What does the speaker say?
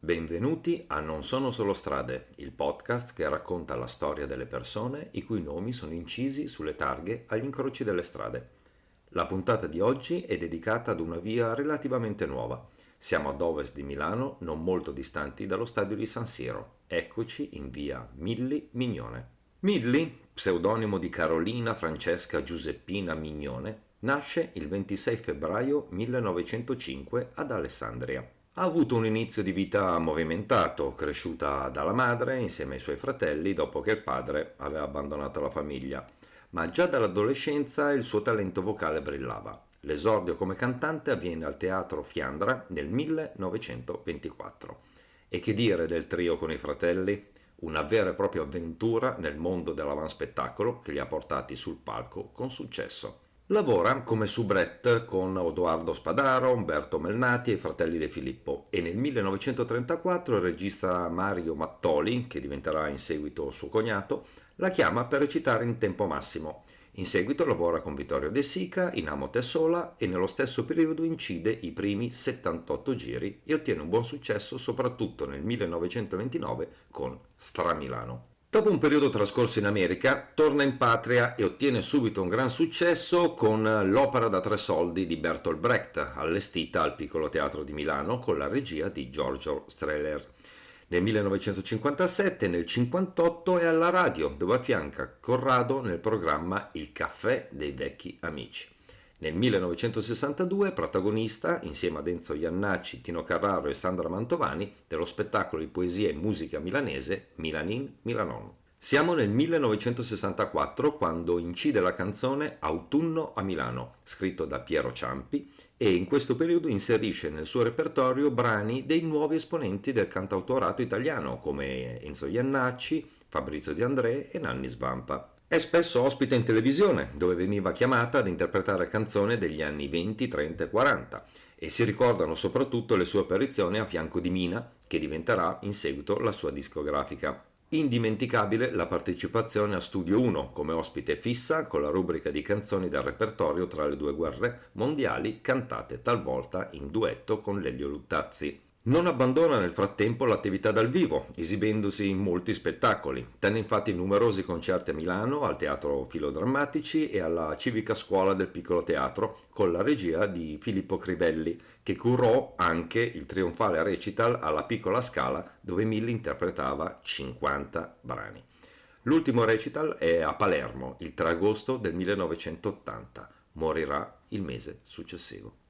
Benvenuti a Non sono solo strade, il podcast che racconta la storia delle persone i cui nomi sono incisi sulle targhe agli incroci delle strade. La puntata di oggi è dedicata ad una via relativamente nuova. Siamo ad ovest di Milano, non molto distanti dallo stadio di San Siro. Eccoci in via Milli Mignone. Milli, pseudonimo di Carolina Francesca Giuseppina Mignone, nasce il 26 febbraio 1905 ad Alessandria. Ha avuto un inizio di vita movimentato, cresciuta dalla madre insieme ai suoi fratelli dopo che il padre aveva abbandonato la famiglia, ma già dall'adolescenza il suo talento vocale brillava. L'esordio come cantante avviene al Teatro Fiandra nel 1924. E che dire del trio con i fratelli? Una vera e propria avventura nel mondo dell'avanspettacolo che li ha portati sul palco con successo. Lavora come soubrette con Odoardo Spadaro, Umberto Melnati e i fratelli De Filippo e nel 1934 il regista Mario Mattoli, che diventerà in seguito suo cognato, la chiama per recitare in tempo massimo. In seguito lavora con Vittorio De Sica in Amo te sola e nello stesso periodo incide i primi 78 giri e ottiene un buon successo soprattutto nel 1929 con Stramilano. Dopo un periodo trascorso in America, torna in patria e ottiene subito un gran successo con l'Opera da tre soldi di Bertolt Brecht, allestita al Piccolo Teatro di Milano con la regia di Giorgio Strehler. Nel 1957 e nel 1958 è alla radio, dove affianca Corrado nel programma Il caffè dei vecchi amici. Nel 1962 è protagonista, insieme ad Enzo Jannacci, Tino Carraro e Sandra Mantovani, dello spettacolo di poesia e musica milanese Milanin Milanon. Siamo nel 1964 quando incide la canzone Autunno a Milano, scritto da Piero Ciampi, e in questo periodo inserisce nel suo repertorio brani dei nuovi esponenti del cantautorato italiano come Enzo Jannacci, Fabrizio De André e Nanni Svampa. È spesso ospite in televisione, dove veniva chiamata ad interpretare canzoni degli anni 20, 30 e 40, e si ricordano soprattutto le sue apparizioni a fianco di Mina, che diventerà in seguito la sua discografica. Indimenticabile la partecipazione a Studio 1 come ospite fissa con la rubrica di canzoni del repertorio tra le due guerre mondiali cantate talvolta in duetto con Lelio Luttazzi. Non abbandona nel frattempo l'attività dal vivo, esibendosi in molti spettacoli. Tenne infatti numerosi concerti a Milano, al Teatro Filodrammatici e alla Civica Scuola del Piccolo Teatro, con la regia di Filippo Crivelli, che curò anche il trionfale recital alla Piccola Scala, dove Milli interpretava 50 brani. L'ultimo recital è a Palermo, il 3 agosto del 1980. Morirà il mese successivo.